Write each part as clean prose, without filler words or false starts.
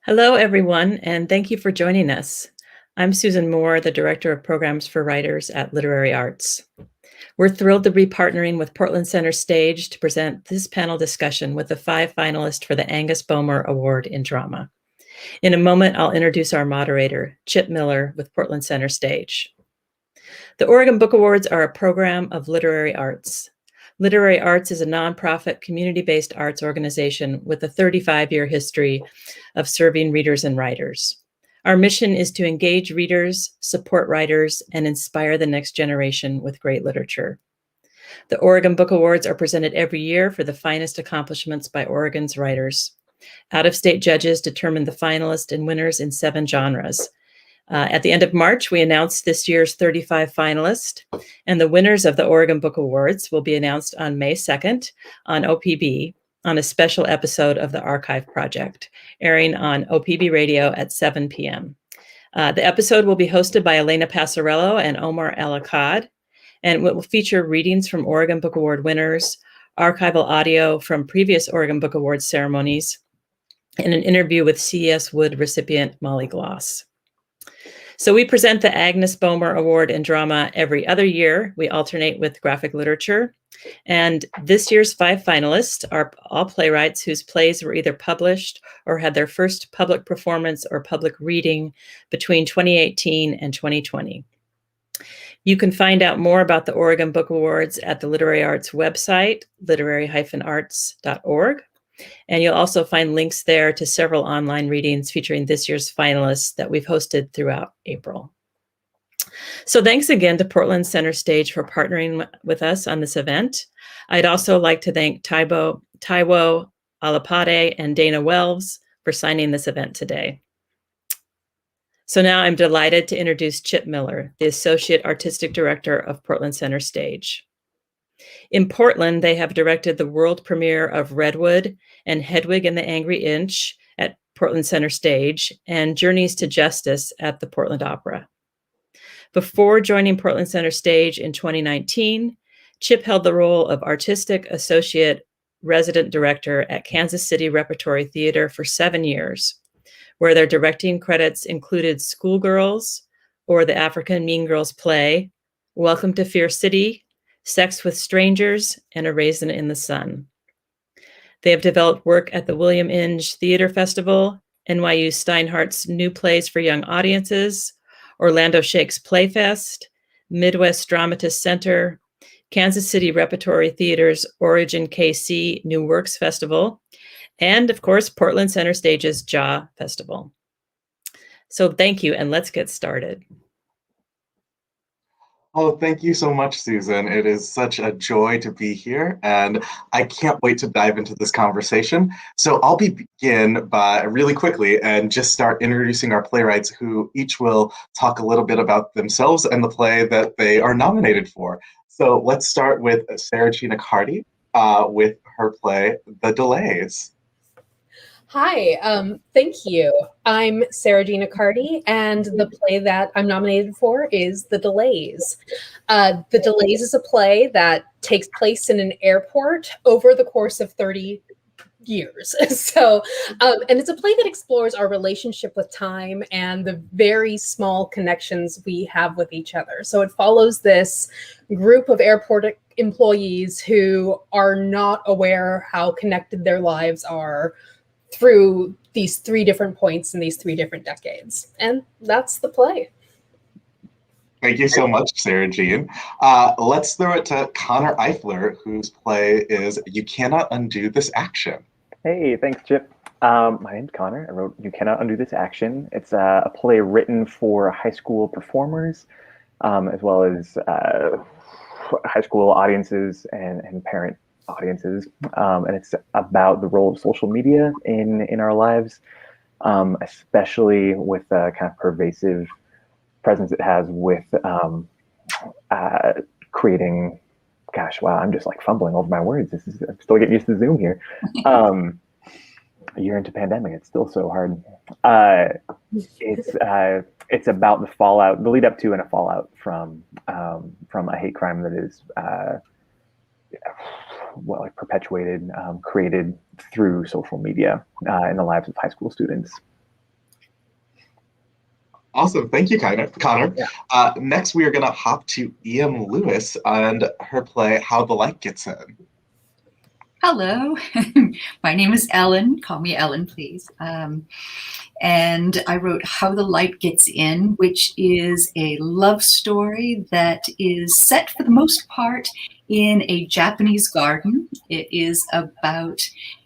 Hello, everyone, and thank you for joining us. I'm Susan Moore, the Director of Programs for Writers at Literary Arts. We're thrilled to be partnering with Portland Center Stage to present this panel discussion with the 5 finalists for the Angus Bowmer Award in Drama. In a moment, I'll introduce our moderator, Chip Miller with Portland Center Stage. The Oregon Book Awards are a program of literary arts. Literary Arts is a nonprofit, community-based arts organization with a 35-year history of serving readers and writers. Our mission is to engage readers, support writers, and inspire the next generation with great literature. The Oregon Book Awards are presented every year for the finest accomplishments by Oregon's writers. Out-of-state judges determine the finalists and winners in 7 genres. At the end of March, we announced this year's 35 finalists, and the winners of the Oregon Book Awards will be announced on May 2nd on OPB on a special episode of the Archive Project, airing on OPB Radio at 7 p.m. The episode will be hosted by Elena Passarello and Omar El Akkad, and it will feature readings from Oregon Book Award winners, archival audio from previous Oregon Book Awards ceremonies, and an interview with CES Wood recipient Molly Gloss. So we present the Angus Bowmer Award in Drama every other year. We alternate with graphic literature. And this year's 5 finalists are all playwrights whose plays were either published or had their first public performance or public reading between 2018 and 2020. You can find out more about the Oregon Book Awards at the Literary Arts website, literary-arts.org. And you'll also find links there to several online readings featuring this year's finalists that we've hosted throughout April. So thanks again to Portland Center Stage for partnering with us on this event. I'd also like to thank Taiwo Alapade and Dana Wells for signing this event today. So now I'm delighted to introduce Chip Miller, the Associate Artistic Director of Portland Center Stage. In Portland, they have directed the world premiere of Redwood and Hedwig and the Angry Inch at Portland Center Stage and Journeys to Justice at the Portland Opera. Before joining Portland Center Stage in 2019, Chip held the role of Artistic Associate Resident Director at Kansas City Repertory Theater for 7 years, where their directing credits included Schoolgirls or the African Mean Girls play, Welcome to Fear City, Sex with Strangers, and A Raisin in the Sun. They have developed work at the William Inge Theater Festival, NYU Steinhardt's New Plays for Young Audiences, Orlando Shakes Playfest, Midwest Dramatist Center, Kansas City Repertory Theater's Origin KC New Works Festival, and of course, Portland Center Stage's JAW Festival. So thank you, and let's get started. Oh, thank you so much, Susan. It is such a joy to be here, and I can't wait to dive into this conversation. So I'll begin by really quickly and just start introducing our playwrights who each will talk a little bit about themselves and the play that they are nominated for. So let's start with Sarah Gina Carty with her play, The Delays. Hi, thank you. I'm Sarah Gina Carty, and the play that I'm nominated for is The Delays. The Delays is a play that takes place in an airport over the course of 30 years. And it's a play that explores our relationship with time and the very small connections we have with each other. So it follows this group of airport employees who are not aware how connected their lives are through these 3 different points in these 3 different decades. And that's the play. Thank you so much, Sarah Jean. Let's throw it to Connor Eifler, whose play is You Cannot Undo This Action. Hey, thanks, Chip. My name's Connor. I wrote You Cannot Undo This Action. It's a play written for high school performers, as well as high school audiences and parent audiences, and it's about the role of social media in our lives, especially with the kind of pervasive presence it has with creating. Gosh, wow! I'm just like fumbling over my words. I'm still getting used to Zoom here. A year into pandemic, it's still so hard. It's about the fallout, the lead up to, and a fallout from a hate crime that is. Perpetuated, created through social media in the lives of high school students. Awesome. Thank you, Connor. Yeah. Next, we are going to hop to E.M. Lewis and her play, How the Light Gets In. Hello, my name is Ellen. Call me Ellen, please. And I wrote How the Light Gets In, which is a love story that is set for the most part in a Japanese garden. It is about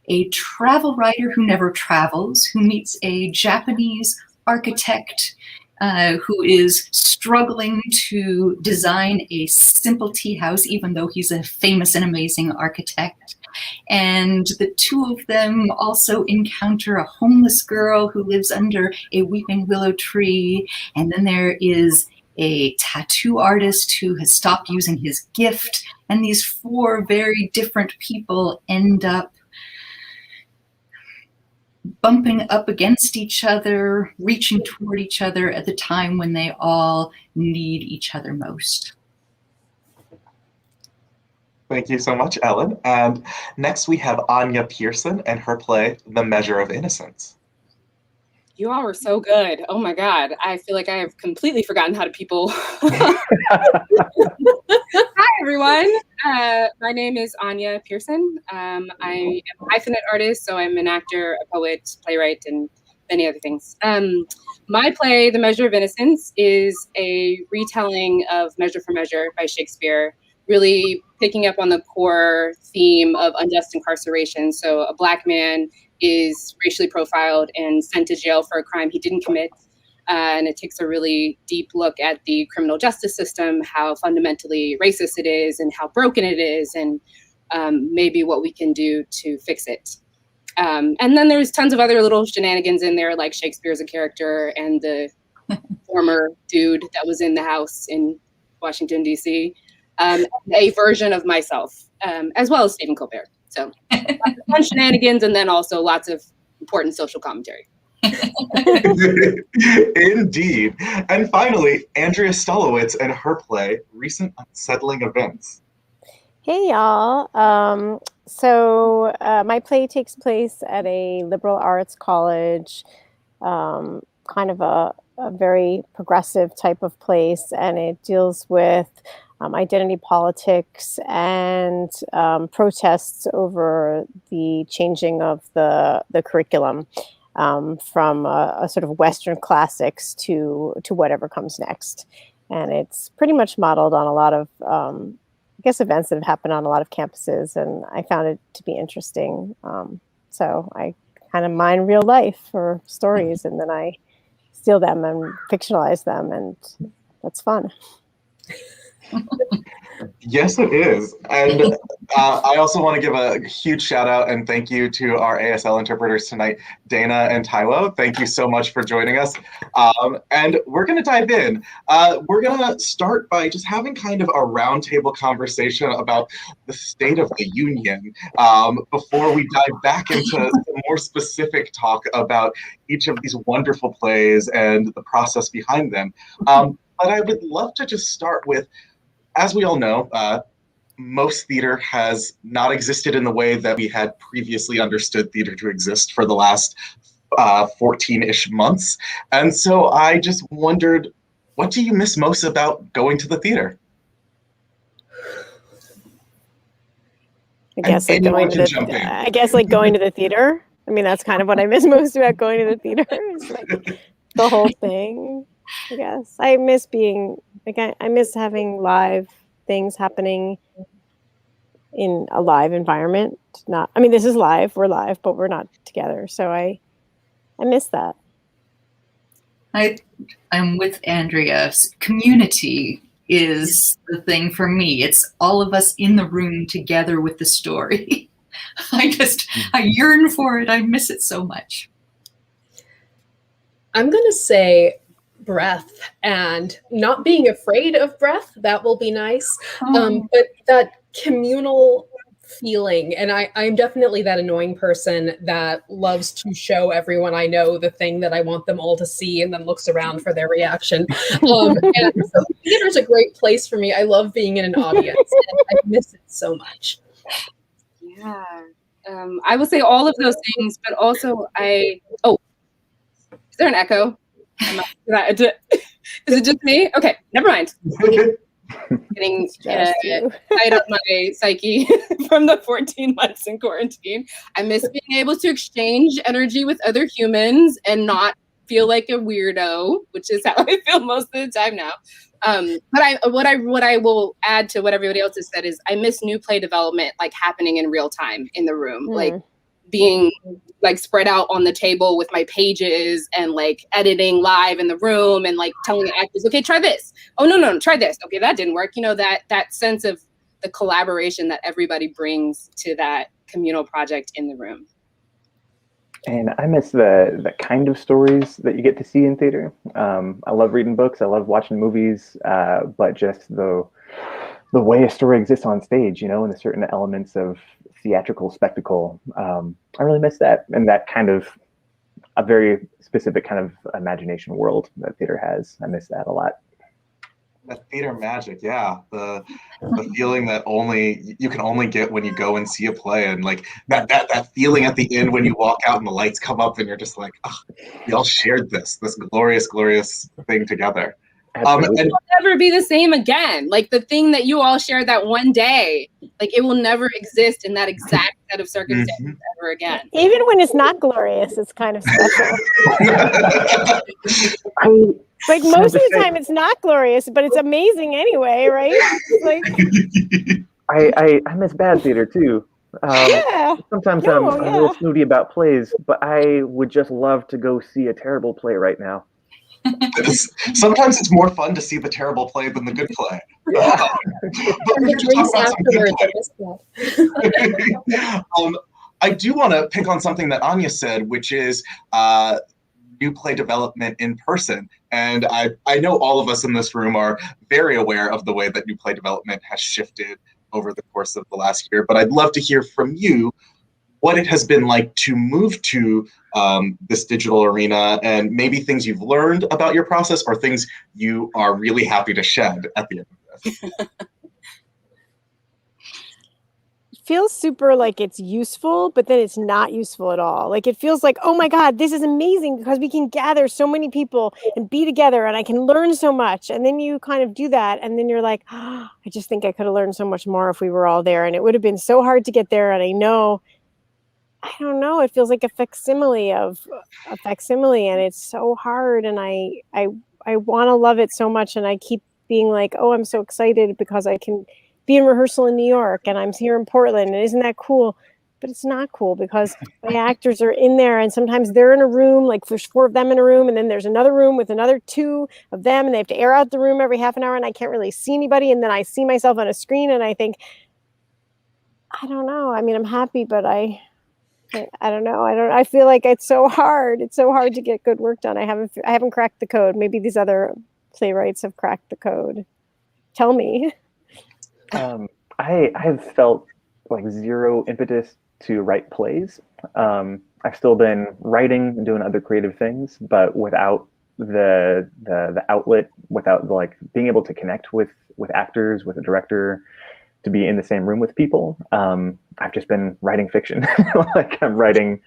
a travel writer who never travels, who meets a Japanese architect who is struggling to design a simple tea house, even though he's a famous and amazing architect. And the two of them also encounter a homeless girl who lives under a weeping willow tree. And then there is a tattoo artist who has stopped using his gift. And these four very different people end up bumping up against each other, reaching toward each other at the time when they all need each other most. Thank you so much, Ellen. And next we have Anya Pearson and her play, The Measure of Innocence. You all were so good. Oh my God. I feel like I have completely forgotten how to people. Hi, everyone. My name is Anya Pearson. I am a hyphenate artist, so I'm an actor, a poet, playwright, and many other things. My play, The Measure of Innocence, is a retelling of Measure for Measure by Shakespeare, really picking up on the core theme of unjust incarceration. So a Black man is racially profiled and sent to jail for a crime he didn't commit. And it takes a really deep look at the criminal justice system, how fundamentally racist it is and how broken it is, and maybe what we can do to fix it. And then there's tons of other little shenanigans in there, like Shakespeare's a character and the former dude that was in the house in Washington, D.C., a version of myself, as well as Stephen Colbert. So fun shenanigans, and then also lots of important social commentary. Indeed. And finally, Andrea Stolowitz and her play, Recent Unsettling Events. Hey, y'all. So my play takes place at a liberal arts college, kind of a very progressive type of place, and it deals with identity politics and protests over the changing of the curriculum from a sort of Western classics to whatever comes next. And it's pretty much modeled on a lot of, I guess, events that have happened on a lot of campuses, and I found it to be interesting. So I kind of mine real life for stories, and then I steal them and fictionalize them, and that's fun. Yes, it is. And I also want to give a huge shout out and thank you to our ASL interpreters tonight, Dana and Tylo. Thank you so much for joining us. And we're going to dive in. We're going to start by just having kind of a roundtable conversation about the state of the union before we dive back into some more specific talk about each of these wonderful plays and the process behind them. But I would love to just start with, as we all know, most theater has not existed in the way that we had previously understood theater to exist for the last 14-ish months. And so I just wondered, what do you miss most about going to the theater? I guess like going to the theater. I mean, that's kind of what I miss most about going to the theater. Is like the whole thing. I guess I miss being like I miss having live things happening in a live environment. Not, I mean, this is live. We're live, but we're not together. So I miss that. I'm with Andrea. Community is the thing for me. It's all of us in the room together with the story. I yearn for it. I miss it so much. I'm going to say breath, and not being afraid of breath. That will be nice. But that communal feeling, and I'm definitely that annoying person that loves to show everyone I know the thing that I want them all to see and then looks around for their reaction. And so theater's a great place for me. I love being in an audience, and I miss it so much. Yeah. I would say all of those things, but also is there an echo? Is it just me? Okay, never mind. Getting tight on my psyche from the 14 months in quarantine. I miss being able to exchange energy with other humans and not feel like a weirdo, which is how I feel most of the time now. But what I will add to what everybody else has said is I miss new play development like happening in real time in the room, like being like spread out on the table with my pages and like editing live in the room and like telling the actors, okay, try this. Oh, no, try this. Okay, that didn't work. You know, that sense of the collaboration that everybody brings to that communal project in the room. And I miss the kind of stories that you get to see in theater. I love reading books. I love watching movies, but just the way a story exists on stage, you know, and the certain elements of theatrical spectacle. I really miss that, and that kind of a very specific kind of imagination world that theater has. I miss that a lot. That theater magic, yeah. The feeling that you can only get when you go and see a play, and like that feeling at the end when you walk out and the lights come up and you're just like, oh, we all shared this glorious thing together. And it will never be the same again. Like the thing that you all shared that one day, like it will never exist in that exact set of circumstances ever again. Even when it's not glorious, it's kind of special. Like most of the time it's not glorious, but it's amazing anyway, right? Like I miss bad theater too. Sometimes I'm a little snooty about plays, but I would just love to go see a terrible play right now. Sometimes it's more fun to see the terrible play than the good play. But we can talk about some good play. I do want to pick on something that Anya said, which is new play development in person. And I know all of us in this room are very aware of the way that new play development has shifted over the course of the last year, but I'd love to hear from you what it has been like to move to this digital arena, and maybe things you've learned about your process or things you are really happy to shed at the end of this. It feels super like it's useful, but then it's not useful at all. Like it feels like, oh my God, this is amazing because we can gather so many people and be together and I can learn so much. And then you kind of do that. And then you're like, oh, I just think I could have learned so much more if we were all there. And it would have been so hard to get there. And I don't know. It feels like a facsimile of a facsimile, and it's so hard. And I want to love it so much, and I keep being like, oh, I'm so excited because I can be in rehearsal in New York, and I'm here in Portland, and isn't that cool? But it's not cool because my actors are in there, and sometimes they're in a room, like there's 4 of them in a room, and then there's another room with another 2 of them, and they have to air out the room every half an hour, and I can't really see anybody, and then I see myself on a screen, and I think, I don't know. I mean, I'm happy, but I don't know. I feel like it's so hard. It's so hard to get good work done. I haven't cracked the code. Maybe these other playwrights have cracked the code. Tell me. I have felt like zero impetus to write plays. I've still been writing and doing other creative things, but without the outlet, without like being able to connect with actors, with a director, to be in the same room with people. I've just been writing fiction. Like I'm writing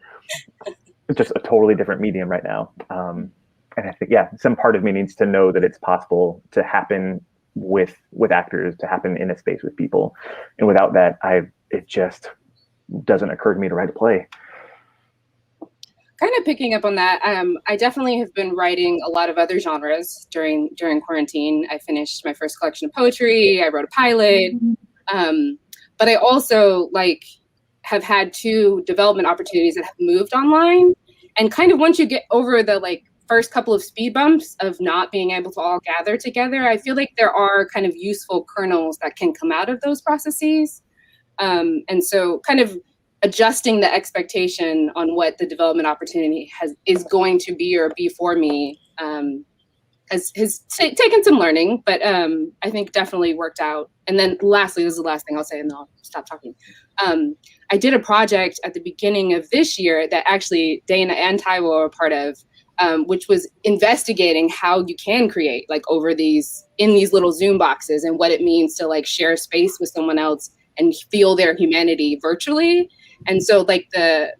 just a totally different medium right now. And I think, some part of me needs to know that it's possible to happen with actors, to happen in a space with people. And without that, it just doesn't occur to me to write a play. Kind of picking up on that, I definitely have been writing a lot of other genres during quarantine. I finished my first collection of poetry. I wrote a pilot. But I also have had 2 development opportunities that have moved online. And kind of once you get over the first couple of speed bumps of not being able to all gather together, I feel like there are kind of useful kernels that can come out of those processes. And so kind of adjusting the expectation on what the development opportunity is going to be or be for me has taken some learning, but I think definitely worked out. And then lastly, this is the last thing I'll say and then I'll stop talking. I did a project at the beginning of this year that actually Dana and Ty were a part of, which was investigating how you can create in these little Zoom boxes and what it means to share space with someone else and feel their humanity virtually. And so the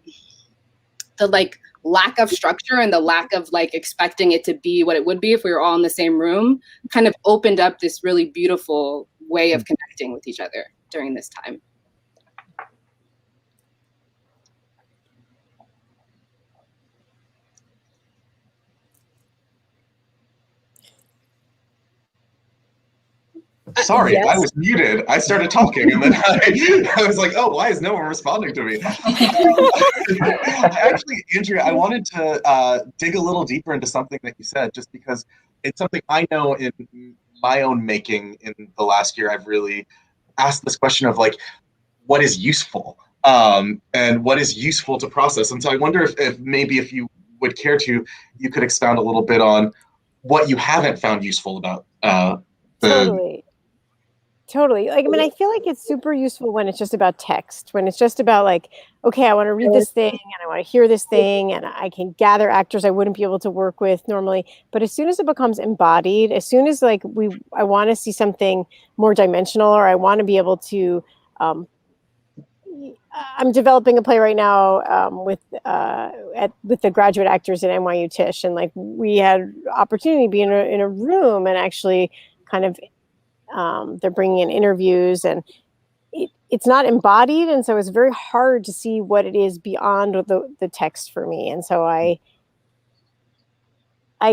lack of structure and the lack of like expecting it to be what it would be if we were all in the same room kind of opened up this really beautiful way of connecting with each other during this time. Sorry, Yes. I was muted. I started talking, and then I was like, oh, why is no one responding to me? Actually, Andrea, I wanted to dig a little deeper into something that you said, just because it's something I know in my own making in the last year. I've really asked this question of like, what is useful, and what is useful to process. And so I wonder if maybe if you would care to, you could expound a little bit on what you haven't found useful about Totally. Like, I mean, I feel like it's super useful when it's just about text, when it's just about like, okay, I want to read this thing and I want to hear this thing and I can gather actors I wouldn't be able to work with normally. But as soon as it becomes embodied, as soon as like I want to see something more dimensional, or I want to be able to, I'm developing a play right now with the graduate actors at NYU Tisch, and like we had opportunity to be in a room and actually kind of they're bringing in interviews, and it's not embodied, and so it's very hard to see what it is beyond the text for me. And so I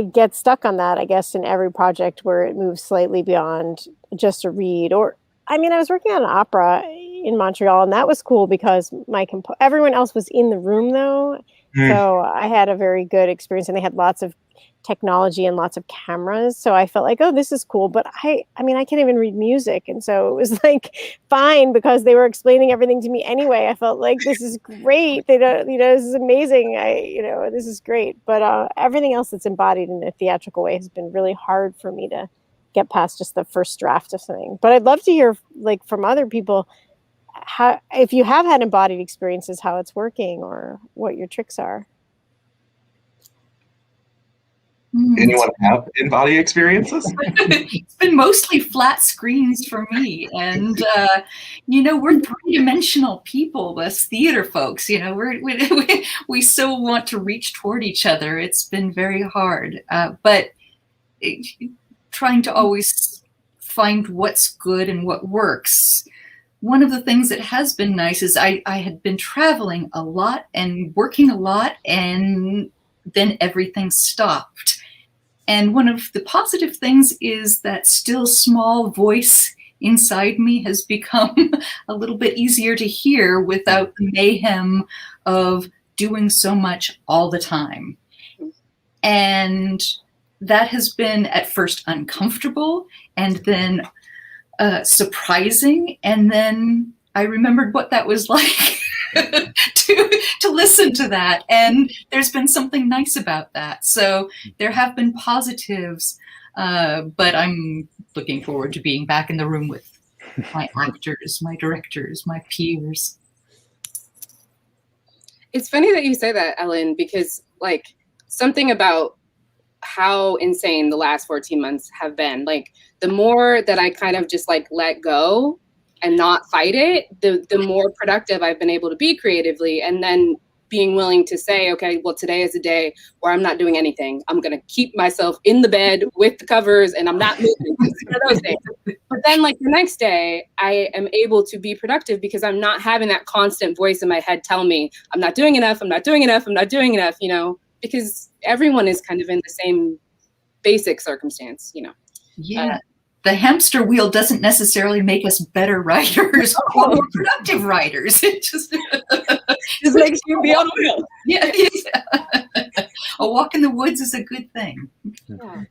get stuck on that, I guess, in every project where it moves slightly beyond just a read. Or I mean, I was working on an opera in Montreal, and that was cool because everyone else was in the room though. So I had a very good experience, and they had lots of technology and lots of cameras. So I felt like, oh, this is cool. But I mean, I can't even read music. And so it was like fine because they were explaining everything to me anyway. I felt like this is great. They don't, this is amazing. This is great. But everything else that's embodied in a theatrical way has been really hard for me to get past just the first draft of something. But I'd love to hear like from other people, how, if you have had embodied experiences, how it's working or what your tricks are. Anyone have embodied experiences? It's been mostly flat screens for me, and we're three-dimensional people, us theater folks. We so want to reach toward each other. It's been very hard, but trying to always find what's good and what works. One of the things that has been nice is I had been traveling a lot and working a lot, and then everything stopped. And one of the positive things is that still small voice inside me has become a little bit easier to hear without the mayhem of doing so much all the time. And that has been at first uncomfortable, and then surprising. And then I remembered what that was like to listen to that, and there's been something nice about that. So there have been positives, but I'm looking forward to being back in the room with my actors, my directors, my peers. It's funny that you say that, Ellen, because like something about how insane the last 14 months have been, like the more that I kind of just like let go and not fight it, the more productive I've been able to be creatively. And then being willing to say, okay, well, today is a day where I'm not doing anything. I'm going to keep myself in the bed with the covers and I'm not moving. Those days. But then like the next day, I am able to be productive because I'm not having that constant voice in my head telling me I'm not doing enough, I'm not doing enough, I'm not doing enough, because everyone is kind of in the same basic circumstance, Yeah. The hamster wheel doesn't necessarily make us better writers or more productive writers. It just makes you be on the wheel. Yeah. A walk in the woods is a good thing. Yeah.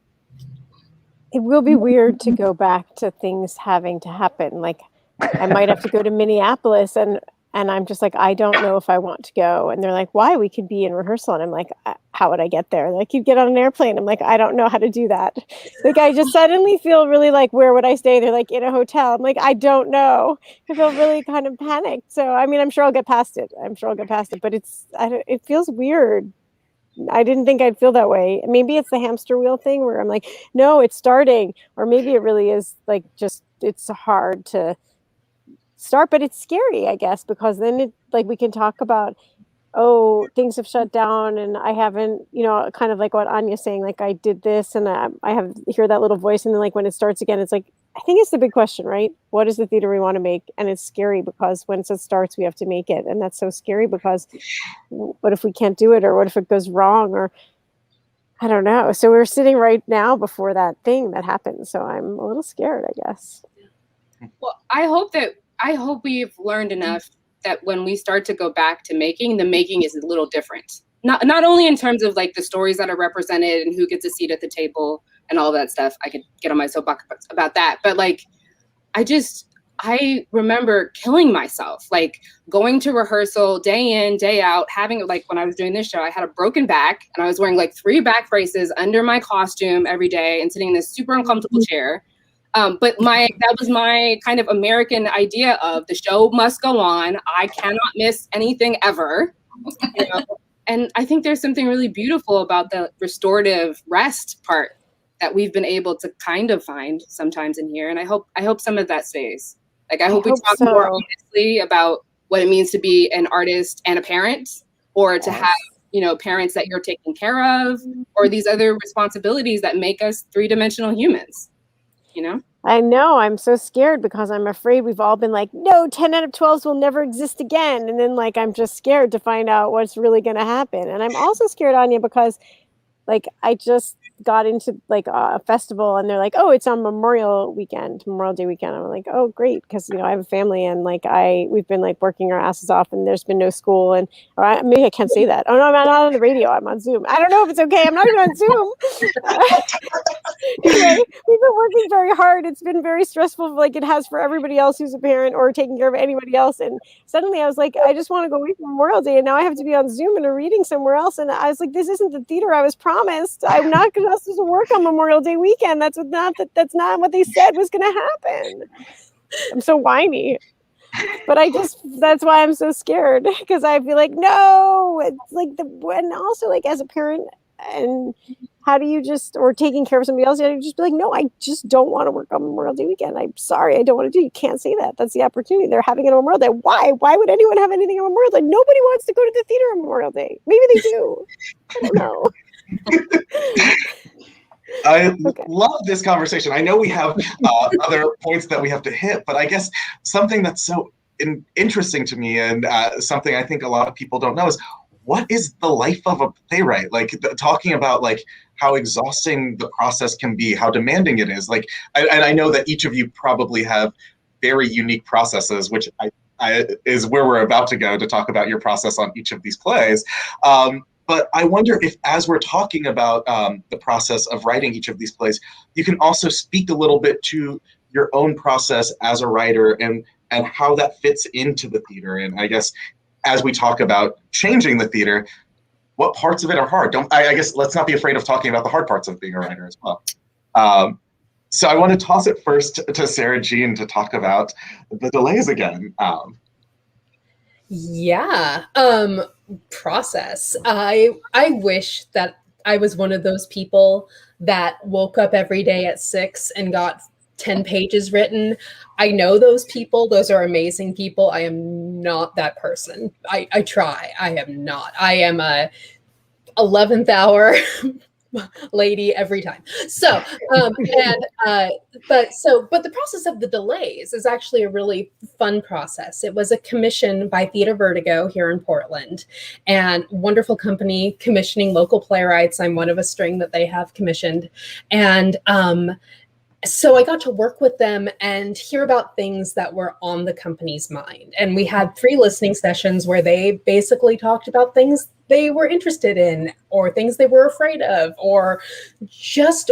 It will be weird to go back to things having to happen. Like I might have to go to Minneapolis and I'm just like, I don't know if I want to go. And they're like, why? We could be in rehearsal. And I'm like, how would I get there? Like, you'd get on an airplane. I'm like, I don't know how to do that. Like, I just suddenly feel really like, where would I stay? They're like, in a hotel. I'm like, I don't know. I feel really kind of panicked. So, I mean, I'm sure I'll get past it. But it feels weird. I didn't think I'd feel that way. Maybe it's the hamster wheel thing where I'm like, no, it's starting. Or maybe it really is like, just, it's hard to start, but it's scary, I guess, because then we can talk about, oh, things have shut down and I haven't, kind of like what Anya's saying, like I did this and I have hear that little voice. And then like when it starts again, it's like, I think it's the big question, right? What is the theater we want to make? And it's scary because once it starts, we have to make it. And that's so scary because what if we can't do it? Or what if it goes wrong? Or I don't know. So we're sitting right now before that thing that happened. So I'm a little scared, I guess. Well, I hope we've learned enough that when we start to go back to making, the making is a little different. Not only in terms of like the stories that are represented and who gets a seat at the table and all that stuff. I could get on my soapbox about that. But like, I remember killing myself, like going to rehearsal day in, day out, having like when I was doing this show, I had a broken back and I was wearing like 3 back braces under my costume every day and sitting in this super uncomfortable chair. But that was my kind of American idea of the show must go on. I cannot miss anything ever. And I think there's something really beautiful about the restorative rest part that we've been able to kind of find sometimes in here. And I hope some of that stays. Like, I hope we talk more honestly about what it means to be an artist and a parent, or to have, parents that you're taking care of, or these other responsibilities that make us 3-dimensional humans, I know, I'm so scared because I'm afraid we've all been like, no, 10 out of 12s will never exist again. And then like, I'm just scared to find out what's really going to happen. And I'm also scared, Anya, because like, I just got into like a festival and they're like, oh, it's on Memorial Day weekend. I'm like, oh, great. Cause I have a family and like, we've been like working our asses off and there's been no school and maybe I can't say that. Oh no, I'm not on the radio. I'm on Zoom. I don't know if it's okay. I'm not even on Zoom. Anyway, we've been working very hard. It's been very stressful, like it has for everybody else who's a parent or taking care of anybody else. And suddenly I was like, I just want to go away from Memorial Day. And now I have to be on Zoom and a reading somewhere else. And I was like, this isn't the theater I was promised. I'm not going to work on Memorial Day weekend. That's not what they said was going to happen. I'm so whiny. But that's why I'm so scared, because I feel like, no, it's like and also like as a parent, and how do you or taking care of somebody else, you just be like, no, I just don't want to work on Memorial Day weekend. I'm sorry, I don't want to do. You can't say that. That's the opportunity. They're having it on Memorial Day. Why? Why would anyone have anything on Memorial Day? Nobody wants to go to the theater on Memorial Day. Maybe they do. I don't know. I love this conversation. I know we have other points that we have to hit, but I guess something that's so interesting to me and something I think a lot of people don't know is, what is the life of a playwright? Like talking about like how exhausting the process can be, how demanding it is. Like, and I know that each of you probably have very unique processes, which is where we're about to go to talk about your process on each of these plays. But I wonder if, as we're talking about the process of writing each of these plays, you can also speak a little bit to your own process as a writer and how that fits into the theater. And I guess as we talk about changing the theater, what parts of it are hard? I guess let's not be afraid of talking about the hard parts of being a writer as well. So I want to toss it first to Sarah Jean to talk about the delays again. Process. I wish that I was one of those people that woke up every day at 6 and got 10 pages written. I know those people. Those are amazing people. I am not that person. I try. I am not. I am a 11th hour lady every time. So, but the process of the delays is actually a really fun process. It was a commission by Theater Vertigo here in Portland, and wonderful company commissioning local playwrights. I'm one of a string that they have commissioned. And, so I got to work with them and hear about things that were on the company's mind. And we had 3 listening sessions where they basically talked about things they were interested in, or things they were afraid of, or just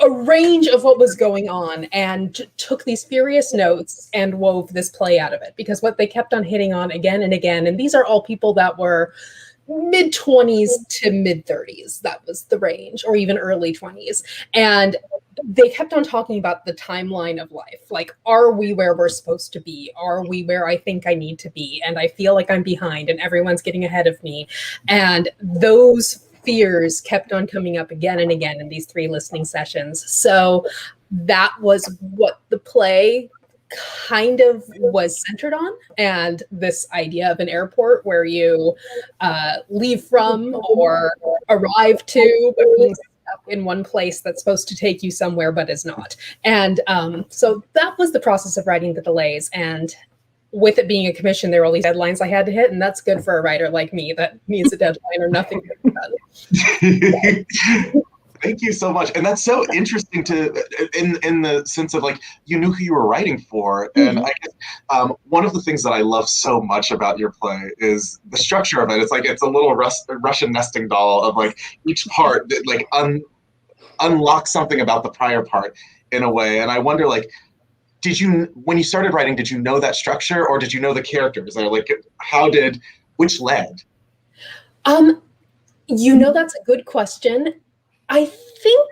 a range of what was going on, and took these furious notes and wove this play out of it. Because what they kept on hitting on again and again, and these are all people that were mid-20s to mid-30s. That was the range, or even early 20s. And they kept on talking about the timeline of life. Like, are we where we're supposed to be? Are we where I think I need to be? And I feel like I'm behind and everyone's getting ahead of me. And those fears kept on coming up again and again in these 3 listening sessions. So that was what the play kind of was centered on, and this idea of an airport where you leave from or arrive to, but being stuck in one place that's supposed to take you somewhere but is not. And so that was the process of writing The Delays. And with it being a commission, there were all these deadlines I had to hit, and that's good for a writer like me that needs a deadline or nothing to be done. Thank you so much. And that's so interesting in the sense of like, you knew who you were writing for. And I guess one of the things that I love so much about your play is the structure of it. It's like, it's a little Russian nesting doll of like each part that like unlocks something about the prior part in a way. And I wonder, like, when you started writing, did you know that structure, or did you know the characters? Or like, which led? That's a good question. I think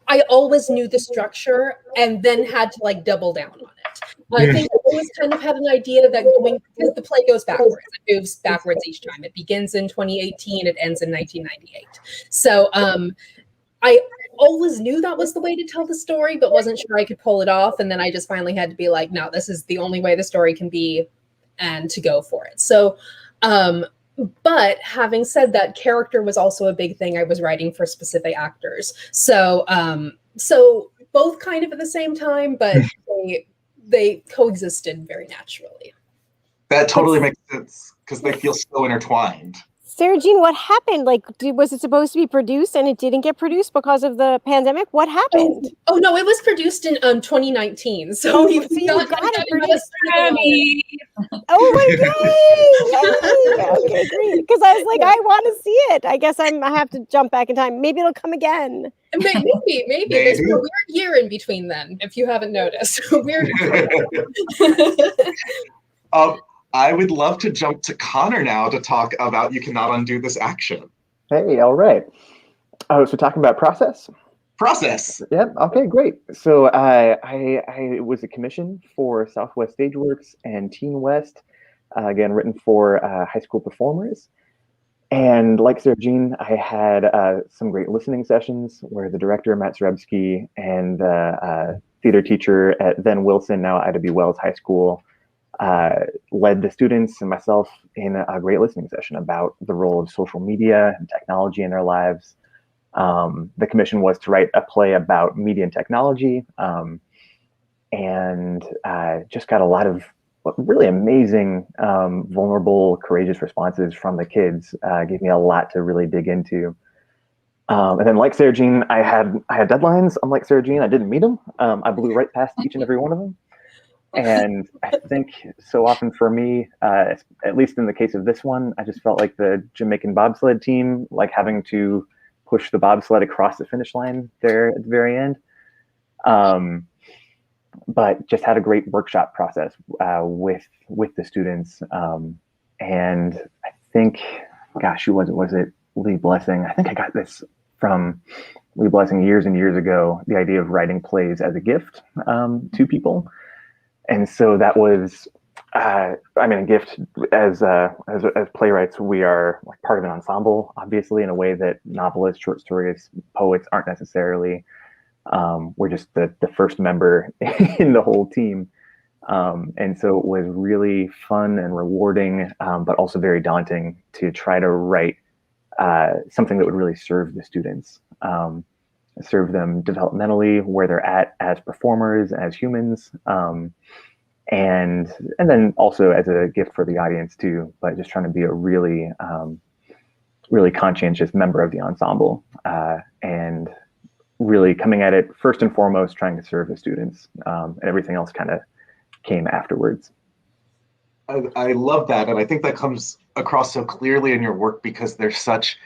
I always knew the structure and then had to like double down on it. I think I always kind of had an idea that because the play goes backwards, it moves backwards each time. It begins in 2018, it ends in 1998. So I always knew that was the way to tell the story, but wasn't sure I could pull it off. And then I just finally had to be like, no, this is the only way the story can be, and to go for it. So, but having said that, character was also a big thing. I was writing for specific actors. So, so both kind of at the same time, but they coexisted very naturally. That totally makes sense because they feel so intertwined. Sarah Jean, what happened? Like, was it supposed to be produced and it didn't get produced because of the pandemic? What happened? Oh no, it was produced in 2019. So you got it produced. Oh my god! Okay, great. Because I was like, I want to see it. I guess I have to jump back in time. Maybe it'll come again. Maybe. There's a weird year in between then, if you haven't noticed. Weird. I would love to jump to Connor now to talk about You Cannot Undo This Action. Hey, all right. Oh, so talking about process? Process. Yeah, okay, great. So I was a commission for Southwest Stageworks and Teen West, again, written for high school performers. And like Sarah Jean, I had some great listening sessions where the director, Matt Zarebski, and theater teacher at then Wilson, now Ida B. Wells High School, led the students and myself in a great listening session about the role of social media and technology in their lives. The commission was to write a play about media and technology, and just got a lot of really amazing, vulnerable, courageous responses from the kids. Gave me a lot to really dig into. And then, like Sarah Jean, I had deadlines. Unlike Sarah Jean, I didn't meet them. I blew right past each and every one of them. And I think so often for me, at least in the case of this one, I just felt like the Jamaican bobsled team, like having to push the bobsled across the finish line there at the very end. But just had a great workshop process with the students. And I think, gosh, who was it? Lee Blessing. I think I got this from Lee Blessing years and years ago, the idea of writing plays as a gift to people. And so that was, a gift as playwrights, we are like part of an ensemble, obviously, in a way that novelists, short stories, poets aren't necessarily. We're just the first member in the whole team. And so it was really fun and rewarding, but also very daunting to try to write something that would really serve the students, serve them developmentally, where they're at as performers, as humans, and then also as a gift for the audience too, but just trying to be a really, really conscientious member of the ensemble, and really coming at it first and foremost, trying to serve the students, and everything else kind of came afterwards. I love that. And I think that comes across so clearly in your work because there's such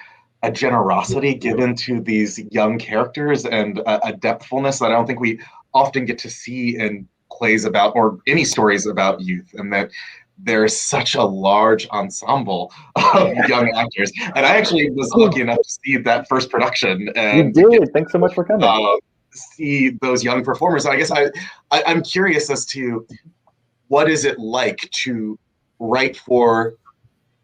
a generosity given to these young characters and a depthfulness that I don't think we often get to see in plays about, or any stories about youth, and that there's such a large ensemble of young actors. And I actually was lucky enough to see that first production. And you did. Thanks so much for coming. See those young performers. And I guess I'm curious as to what is it like to write for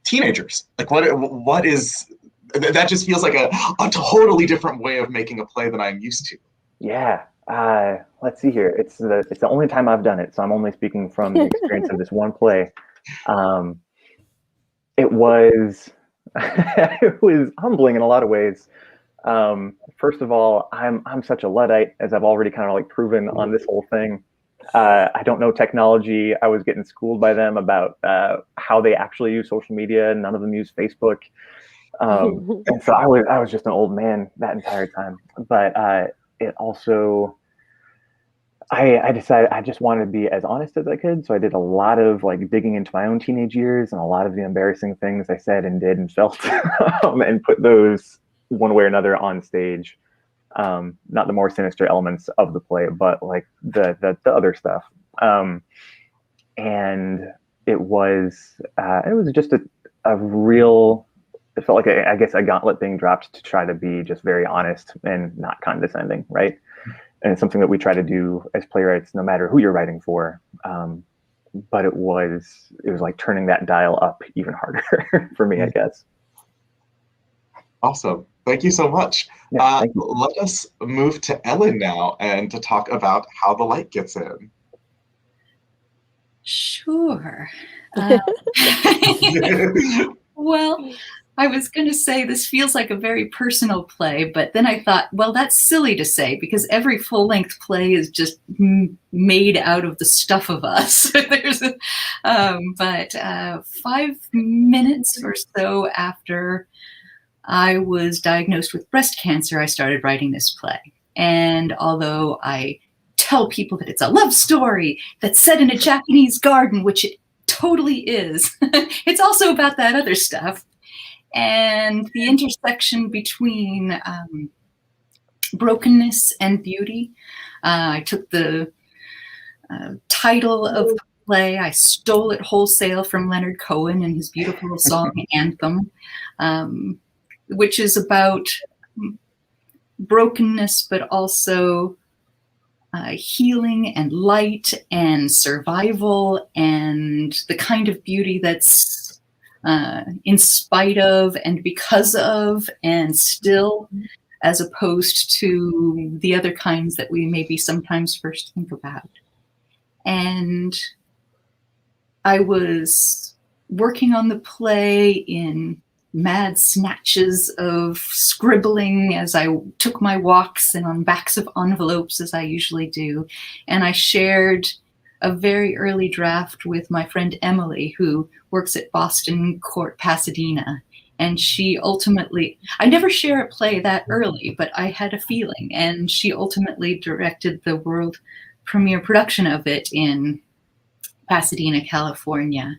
teenagers? Like what is, that just feels like a totally different way of making a play than I'm used to. Yeah. Let's see here. It's the only time I've done it, so I'm only speaking from the experience of this one play. It was it was humbling in a lot of ways. First of all, I'm such a Luddite, as I've already kind of like proven on this whole thing. I don't know technology. I was getting schooled by them about how they actually use social media. None of them use Facebook. And so I was just an old man that entire time. But it also, I decided I just wanted to be as honest as I could. So I did a lot of like digging into my own teenage years and a lot of the embarrassing things I said and did and felt, and put those one way or another on stage. Not the more sinister elements of the play, but like the other stuff. And it was just a real, it felt like I guess a gauntlet being dropped to try to be just very honest and not condescending, right? And it's something that we try to do as playwrights, no matter who you're writing for. But it was like turning that dial up even harder for me, I guess. Awesome. Thank you so much. Yeah, thank you. Let us move to Ellen now and to talk about how the light gets in. Sure. Well, I was going to say this feels like a very personal play, but then I thought, well, that's silly to say because every full-length play is just made out of the stuff of us. But 5 minutes or so after I was diagnosed with breast cancer, I started writing this play. And although I tell people that it's a love story that's set in a Japanese garden, which it totally is, it's also about that other stuff. And the intersection between brokenness and beauty. I took the title of the play, I stole it wholesale from Leonard Cohen and his beautiful song Anthem, which is about brokenness, but also healing and light and survival and the kind of beauty that's in spite of and because of and still, as opposed to the other kinds that we maybe sometimes first think about. And I was working on the play in mad snatches of scribbling as I took my walks and on backs of envelopes as I usually do. And I shared a very early draft with my friend Emily, who works at Boston Court Pasadena. And she ultimately, I never share a play that early, but I had a feeling. And she ultimately directed the world premiere production of it in Pasadena, California.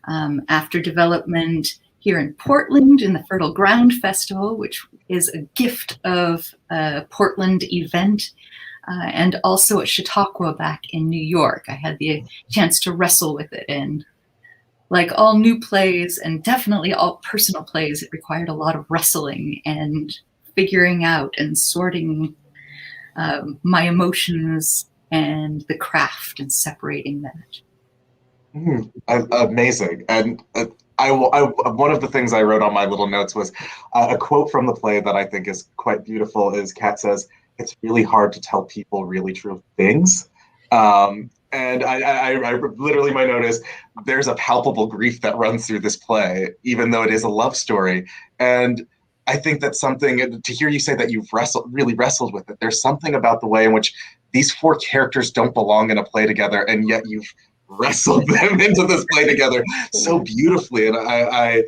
After development here in Portland in the Fertile Ground Festival, which is a gift of a Portland event, and also at Chautauqua back in New York. I had the chance to wrestle with it. And like all new plays, and definitely all personal plays, it required a lot of wrestling and figuring out and sorting my emotions and the craft and separating that. Amazing. And one of the things I wrote on my little notes was a quote from the play that I think is quite beautiful is Kat says, "It's really hard to tell people really true things." And I literally, my note is there's a palpable grief that runs through this play, even though it is a love story. And I think that's something, to hear you say that you've really wrestled with it, there's something about the way in which these four characters don't belong in a play together, and yet you've wrestled them into this play together so beautifully. And I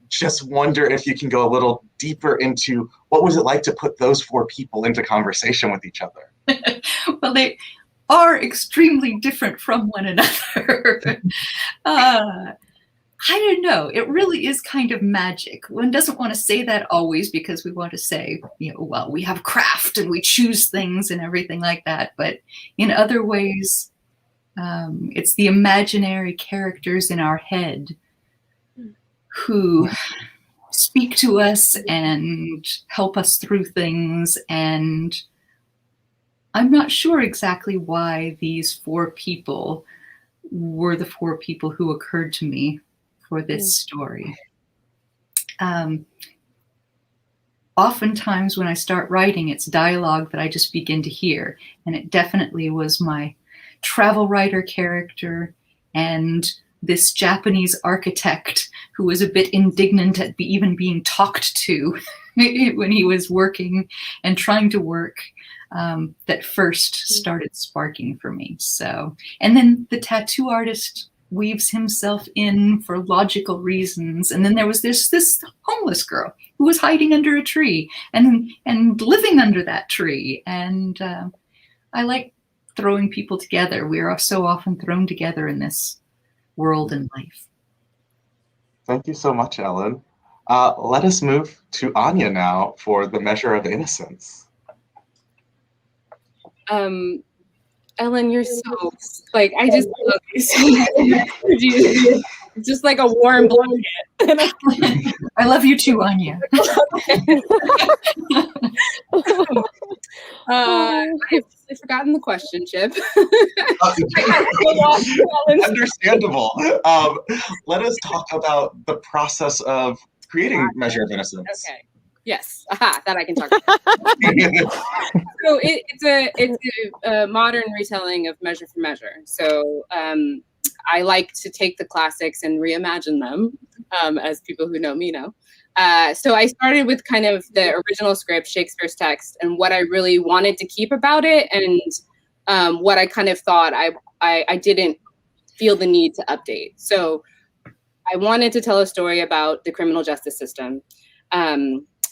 just wonder if you can go a little deeper into what was it like to put those four people into conversation with each other? Well, they are extremely different from one another. I don't know. It really is kind of magic. One doesn't want to say that always because we want to say, well, we have craft and we choose things and everything like that. But in other ways, it's the imaginary characters in our head who speak to us and help us through things. And I'm not sure exactly why these four people were the four people who occurred to me for this story. oftentimes when I start writing, it's dialogue that I just begin to hear. And it definitely was my travel writer character and this Japanese architect who was a bit indignant at even being talked to when he was working and trying to work, that first started sparking for me. So, and then the tattoo artist weaves himself in for logical reasons. And then there was this homeless girl who was hiding under a tree and living under that tree. And I like throwing people together. We are so often thrown together in this world and life. Thank you so much, Ellen. Let us move to Anya now for the Measure of Innocence. Ellen, you're so, like, I just love you so much. It's just like a warm blanket. I love you too, Anya. I've forgotten the question, Chip. Understandable. Let us talk about the process of creating Measure of Innocence. Okay. Yes. Aha, that I can talk about. So it's a modern retelling of Measure for Measure. So I like to take the classics and reimagine them, as people who know me know. So I started with kind of the original script, Shakespeare's text, and what I really wanted to keep about it, and what I kind of thought I didn't feel the need to update. So I wanted to tell a story about the criminal justice system.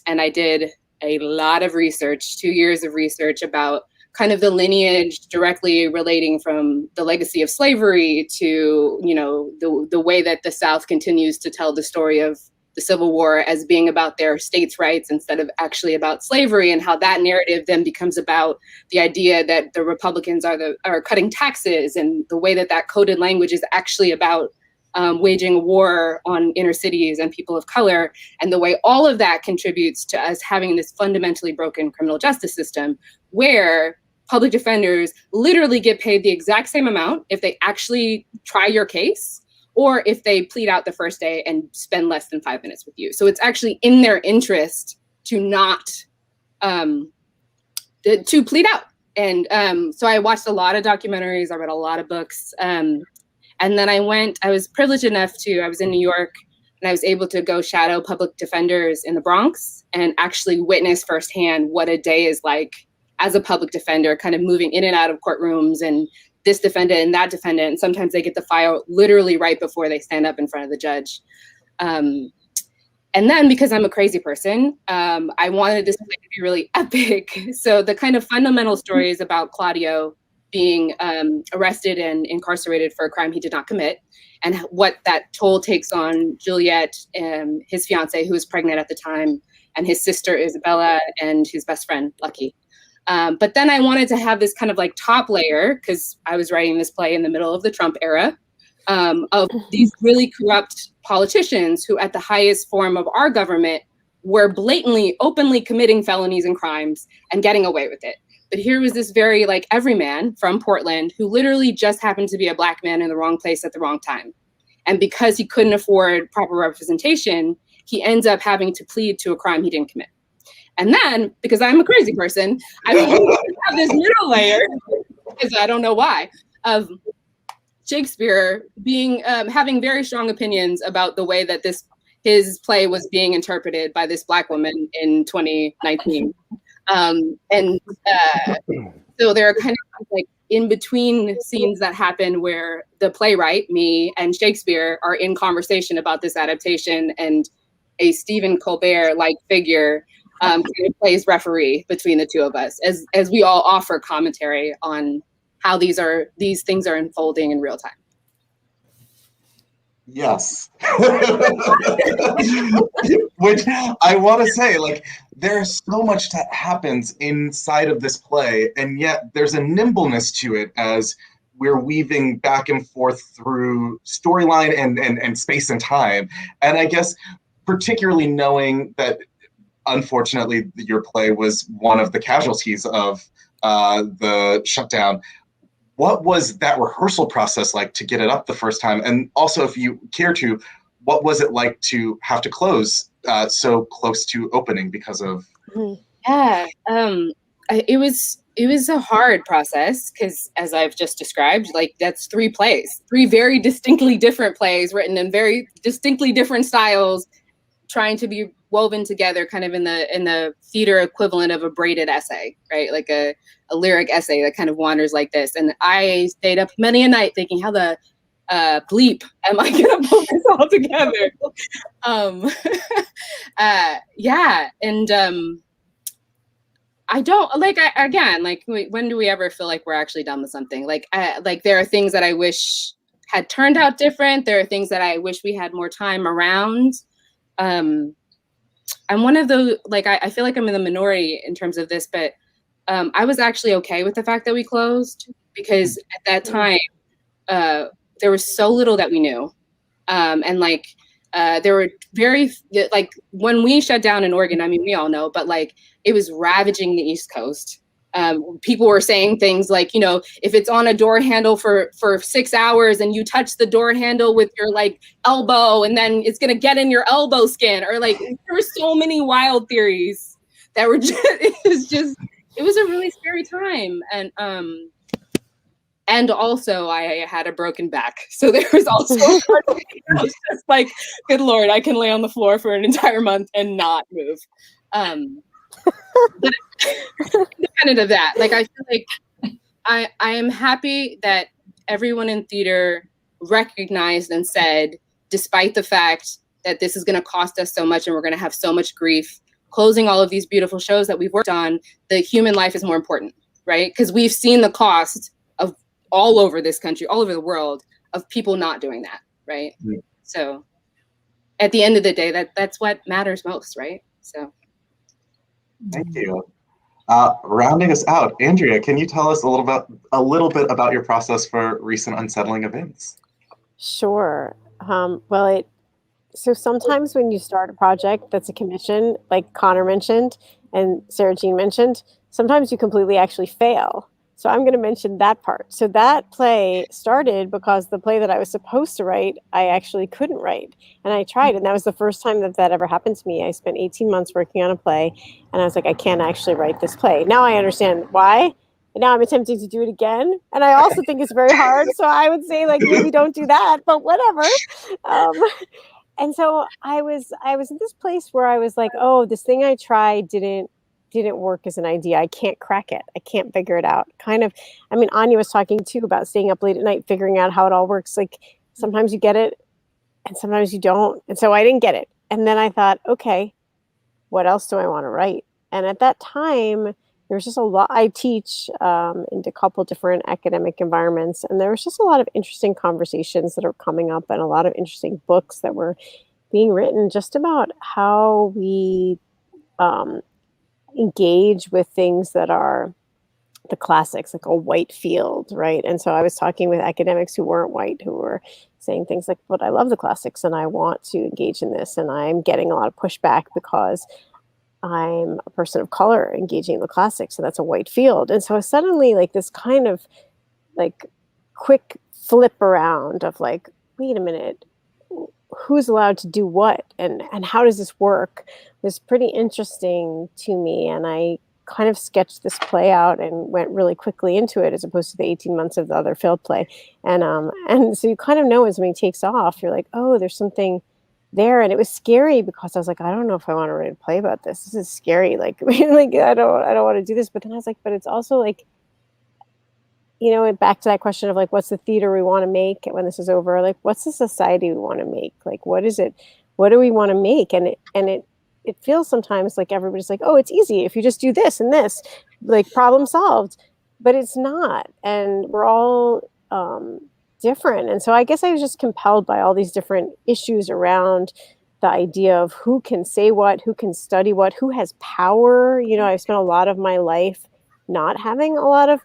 And I did a lot of research, 2 years of research about kind of the lineage directly relating from the legacy of slavery to, you know, the way that the South continues to tell the story of the Civil War as being about their states' rights instead of actually about slavery, and how that narrative then becomes about the idea that the Republicans are cutting taxes, and the way that that coded language is actually about waging a war on inner cities and people of color, and the way all of that contributes to us having this fundamentally broken criminal justice system where public defenders literally get paid the exact same amount if they actually try your case or if they plead out the first day and spend less than 5 minutes with you. So it's actually in their interest to not, to plead out. And so I watched a lot of documentaries, I read a lot of books, and then I was privileged enough I was in New York, and I was able to go shadow public defenders in the Bronx and actually witness firsthand what a day is like as a public defender, kind of moving in and out of courtrooms and this defendant and that defendant. And sometimes they get the file literally right before they stand up in front of the judge. And then because I'm a crazy person, I wanted this play to be really epic. So the kind of fundamental story is about Claudio being arrested and incarcerated for a crime he did not commit, and what that toll takes on Juliet, his fiance, who was pregnant at the time, and his sister Isabella, and his best friend Lucky. But then I wanted to have this kind of like top layer, because I was writing this play in the middle of the Trump era, of these really corrupt politicians who at the highest form of our government were blatantly, openly committing felonies and crimes and getting away with it. But here was this very like everyman from Portland who literally just happened to be a Black man in the wrong place at the wrong time. And because he couldn't afford proper representation, he ends up having to plead to a crime he didn't commit. And then, because I'm a crazy person, I have this middle layer, because I don't know why, of Shakespeare being having very strong opinions about the way that his play was being interpreted by this Black woman in 2019. So there are kind of like in between scenes that happen where the playwright, me, and Shakespeare are in conversation about this adaptation, and a Stephen Colbert-like figure kind of plays referee between the two of us as we all offer commentary on how these things are unfolding in real time. Yes. Which I want to say, like, there's so much that happens inside of this play, and yet there's a nimbleness to it as we're weaving back and forth through storyline and space and time. And I guess particularly knowing that, unfortunately, your play was one of the casualties of the shutdown. What was that rehearsal process like to get it up the first time? And also, if you care to, what was it like to have to close so close to opening because of? Yeah, it was a hard process because, as I've just described, like that's 3 plays, 3 very distinctly different plays written in very distinctly different styles, trying to be woven together, kind of in the theater equivalent of a braided essay, right? Like a lyric essay that kind of wanders like this. And I stayed up many a night thinking, how the bleep am I gonna pull this all together? Yeah, and I don't like. Again, like, when do we ever feel like we're actually done with something? Like there are things that I wish had turned out different. There are things that I wish we had more time around. I'm one of those, like, I feel like I'm in the minority in terms of this, but I was actually okay with the fact that we closed, because at that time, there was so little that we knew. And like, there were like, when we shut down in Oregon, I mean, we all know, but like, it was ravaging the East Coast. People were saying things like, you know, if it's on a door handle for 6 hours and you touch the door handle with your like elbow, and then it's going to get in your elbow skin, or like, there were so many wild theories that were just, it was a really scary time. And also I had a broken back. So there was also part of me that was just like, good Lord, I can lay on the floor for an entire month and not move. But independent of that, like, I feel like I am happy that everyone in theater recognized and said, despite the fact that this is going to cost us so much and we're going to have so much grief closing all of these beautiful shows that we've worked on, the human life is more important, right? Because we've seen the cost of all over this country, all over the world, of people not doing that, right? Mm-hmm. So at the end of the day, that's what matters most, right? So. Thank you. Rounding us out, Andrea, can you tell us a little bit about your process for recent unsettling events? Sure. So sometimes when you start a project that's a commission, like Connor mentioned and Sarah Jean mentioned, sometimes you completely actually fail. So I'm going to mention that part. So that play started because the play that I was supposed to write, I actually couldn't write. And I tried, and that was the first time that ever happened to me. I spent 18 months working on a play, and I was like, I can't actually write this play. Now I understand why. And now I'm attempting to do it again. And I also think it's very hard. So I would say, like, maybe don't do that, but whatever. And so I was in this place where I was like, oh, this thing I tried didn't work as an idea. I can't crack it. I can't figure it out. Kind of, I mean, Anya was talking too about staying up late at night, figuring out how it all works. Like, sometimes you get it and sometimes you don't. And so I didn't get it. And then I thought, okay, what else do I want to write? And at that time, there was just a lot. I teach in a couple different academic environments, and there was just a lot of interesting conversations that are coming up, and a lot of interesting books that were being written just about how we engage with things that are the classics, like a white field, right? And so I was talking with academics who weren't white, who were saying things like, but I love the classics and I want to engage in this, and I'm getting a lot of pushback because I'm a person of color engaging in the classics, so that's a white field. And so suddenly, like, this kind of like quick flip around of like, wait a minute, who's allowed to do what, and how does this work, was pretty interesting to me. And I kind of sketched this play out and went really quickly into it, as opposed to the 18 months of the other failed play. And so you kind of know when something takes off, you're like, oh, there's something there. And it was scary because I was like, I don't know if I want to write a play about this. This is scary. Like, like I don't want to do this. But then I was like, but it's also like, you know, back to that question of like, what's the theater we want to make when this is over? Like, what's the society we want to make? Like, what is it? What do we want to make? And it feels sometimes like everybody's like, oh, it's easy if you just do this and this, like, problem solved. But it's not. And we're all different. And so I guess I was just compelled by all these different issues around the idea of who can say what, who can study what, who has power. You know, I've spent a lot of my life not having a lot of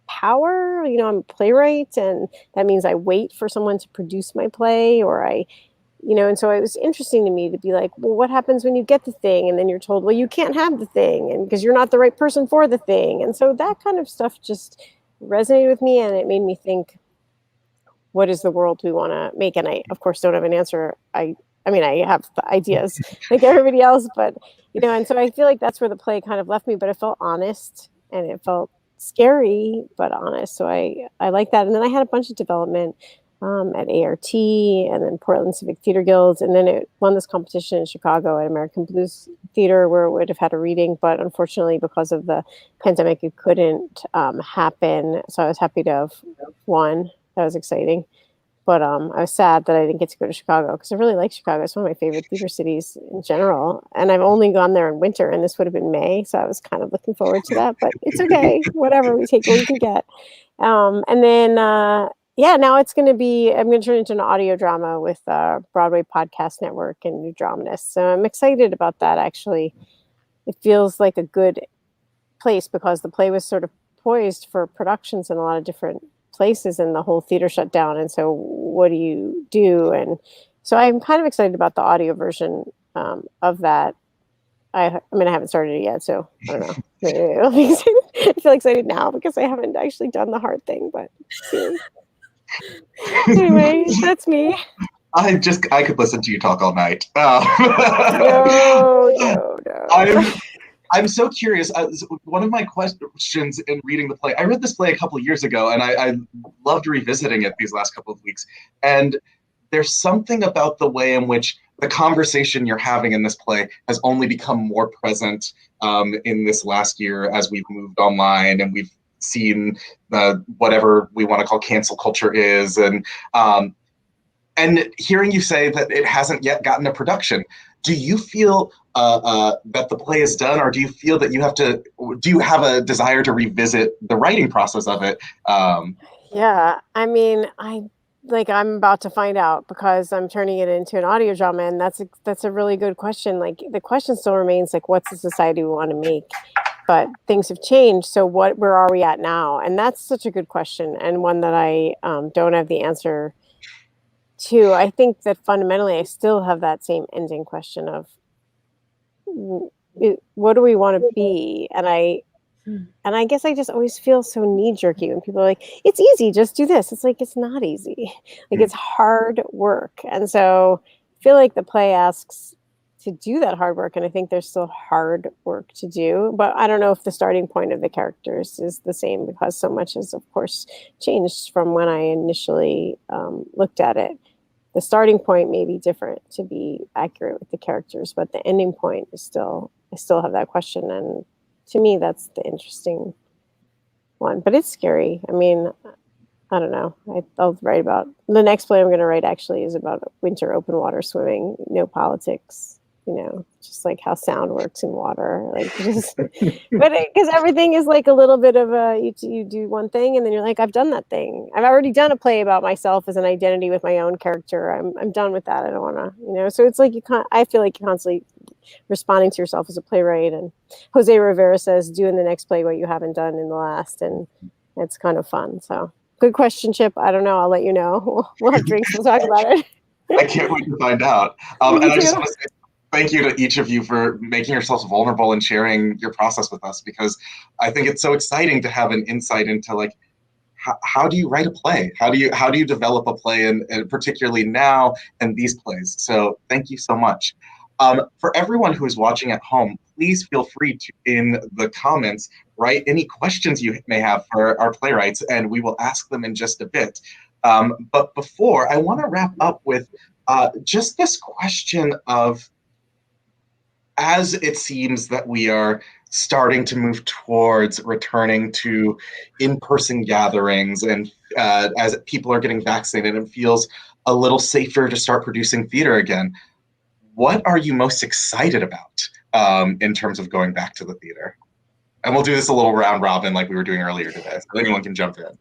power. You know, I'm a playwright, and that means I wait for someone to produce my play, or and so it was interesting to me to be like, well, what happens when you get the thing and then you're told, well, you can't have the thing, and because you're not the right person for the thing. And so that kind of stuff just resonated with me, and it made me think, what is the world we want to make? And I, of course, don't have an answer. I I mean, I have ideas like everybody else, but and so I feel like that's where the play kind of left me, but it felt honest and it felt scary, but honest. So I like that. And then I had a bunch of development at ART and then Portland Civic Theater Guilds. And then it won this competition in Chicago at American Blues Theater where it would have had a reading, but unfortunately because of the pandemic, it couldn't happen. So I was happy to have won. That was exciting. But I was sad that I didn't get to go to Chicago because I really like Chicago. It's one of my favorite theater cities in general. And I've only gone there in winter, and this would have been May. So I was kind of looking forward to that. But it's okay. Whatever. We take what we can get. And then, now it's going to be, I'm going to turn into an audio drama with Broadway Podcast Network and New Dramatists. So I'm excited about that, actually. It feels like a good place because the play was sort of poised for productions in a lot of different places and the whole theater shut down, and so what do you do? And so I'm kind of excited about the audio version of that. I mean I haven't started it yet, so I don't know. I feel excited now because I haven't actually done the hard thing, but anyway, that's me. I could listen to you talk all night. No. I'm so curious. One of my questions in reading the play, I read this play a couple of years ago, and I loved revisiting it these last couple of weeks. And there's something about the way in which the conversation you're having in this play has only become more present in this last year as we've moved online and we've seen whatever we want to call cancel culture is. And hearing you say that it hasn't yet gotten a production, do you feel that the play is done, or do you feel that do you have a desire to revisit the writing process of it? Yeah, I mean, I'm about to find out because I'm turning it into an audio drama, and that's a really good question. Like the question still remains, like, what's the society we want to make? But things have changed. So where are we at now? And that's such a good question, and one that I don't have the answer to. I think that fundamentally, I still have that same ending question of what do we want to be? And I guess I just always feel so knee-jerky when people are like, it's easy, just do this. It's like, it's not easy. Like, it's hard work. And so I feel like the play asks to do that hard work, and I think there's still hard work to do. But I don't know if the starting point of the characters is the same because so much has, of course, changed from when I initially looked at it. The starting point may be different to be accurate with the characters, but the ending point is I still have that question. And to me, that's the interesting one, but it's scary. I mean, I don't know. I'll write about the next play I'm going to write actually is about winter open water swimming, no politics, just like how sound works in water, like just, but because everything is like a little bit of you do one thing and then you're like, I've done that thing. I've already done a play about myself as an identity with my own character. I'm done with that. I don't want to, so it's like I feel like you're constantly responding to yourself as a playwright. And Jose Rivera says, do in the next play what you haven't done in the last. And it's kind of fun. So good question, Chip. I don't know. I'll let you know. We'll have drinks. We'll talk about it. I can't wait to find out. And I just want to say thank you to each of you for making yourselves vulnerable and sharing your process with us, because I think it's so exciting to have an insight into like, how do you write a play? How do you develop a play, and particularly now and these plays? So thank you so much. For everyone who is watching at home, please feel free to, in the comments, write any questions you may have for our playwrights, and we will ask them in just a bit. But before, I want to wrap up with just this question of, as it seems that we are starting to move towards returning to in-person gatherings, and as people are getting vaccinated, it feels a little safer to start producing theater again. What are you most excited about in terms of going back to the theater? And we'll do this a little round robin like we were doing earlier today, so anyone can jump in.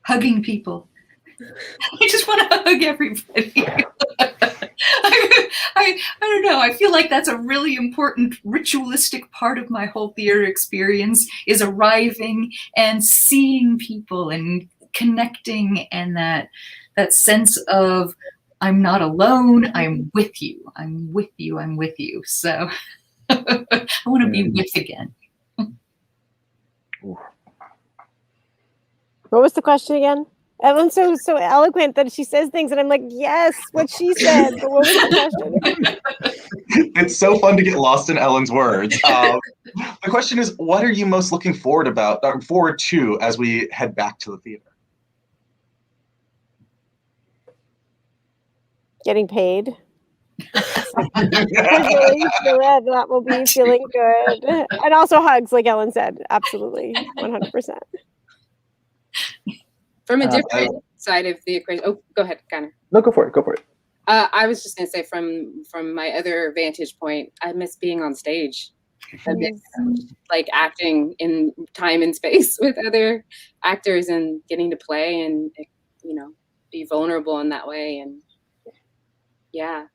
Hugging people. I just want to hug everybody. I don't know. I feel like that's a really important ritualistic part of my whole theater experience, is arriving and seeing people and connecting, and that sense of I'm not alone. I'm with you. I'm with you. I'm with you. So I want to be with again. What was the question again? Ellen's so eloquent that she says things, and I'm like, yes, what she said. But what was the question? It's so fun to get lost in Ellen's words. The question is, what are you most looking forward to as we head back to the theater? Getting paid. That will be feeling good. And also hugs, like Ellen said. Absolutely. 100%. From a different side of the equation. Oh, go ahead, Connor. No, go for it. I was just going to say from my other vantage point, I miss being on stage. I miss like acting in time and space with other actors and getting to play and, you know, be vulnerable in that way. And yeah,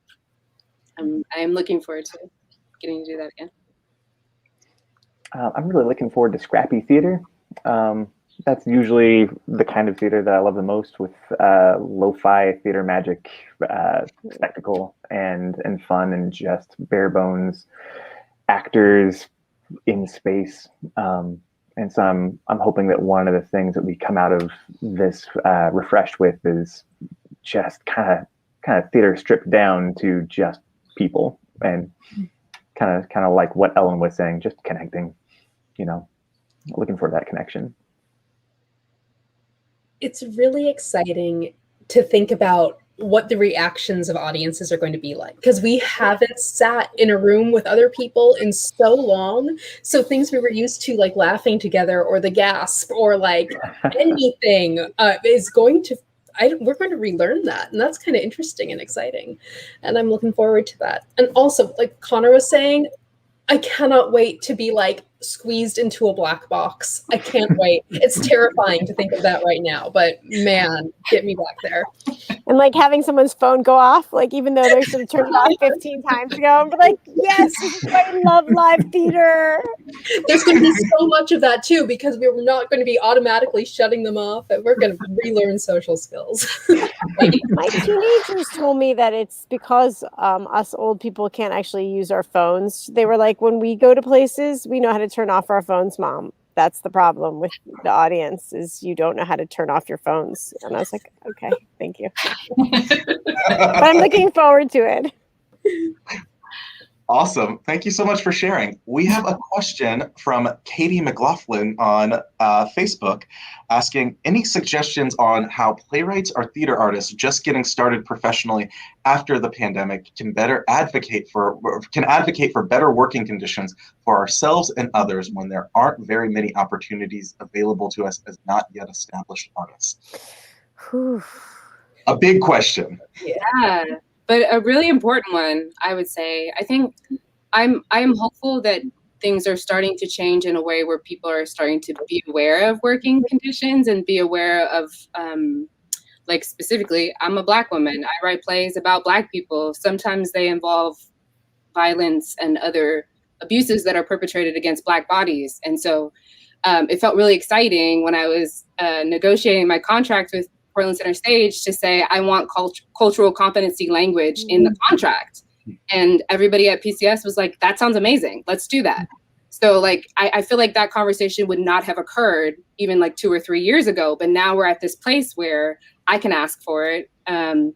I'm looking forward to getting to do that again. I'm really looking forward to scrappy theater. That's usually the kind of theater that I love the most, with lo-fi theater magic, spectacle and fun, and just bare bones actors in space. And so I'm hoping that one of the things that we come out of this refreshed with is just kind of theater stripped down to just people, and kind of like what Ellen was saying, just connecting, you know, looking for that connection. It's really exciting to think about what the reactions of audiences are going to be like, because we haven't sat in a room with other people in so long. So things we were used to, like laughing together or the gasp or like anything, is going to, we're going to relearn that. And that's kind of interesting and exciting. And I'm looking forward to that. And also, like Connor was saying, I cannot wait to be like squeezed into a black box. I can't wait. It's terrifying to think of that right now, but man, get me back there. And like having someone's phone go off, like even though they should have turned it off 15 times ago, and be like, yes, this is why I love live theater. There's going to be so much of that too, because we're not going to be automatically shutting them off, and we're going to relearn social skills. My teenagers told me that it's because us old people can't actually use our phones. They were like, when we go to places, we know how to turn off our phones, Mom. That's the problem with the audience, is you don't know how to turn off your phones. And I was like, okay, thank you. But I'm looking forward to it. Awesome. Thank you so much for sharing. We have a question from Katie McLaughlin on Facebook asking, any suggestions on how playwrights or theater artists just getting started professionally after the pandemic can advocate for better working conditions for ourselves and others when there aren't very many opportunities available to us as not yet established artists? Whew. A big question. Yeah. But a really important one, I would say. I think I'm hopeful that things are starting to change in a way where people are starting to be aware of working conditions and be aware of, like specifically, I'm a Black woman. I write plays about Black people. Sometimes they involve violence and other abuses that are perpetrated against Black bodies. And so it felt really exciting when I was negotiating my contract with Portland Center Stage to say, I want cultural competency language in the contract. And everybody at PCS was like, that sounds amazing. Let's do that. So like, I feel like that conversation would not have occurred even like 2 or 3 years ago, but now we're at this place where I can ask for it. And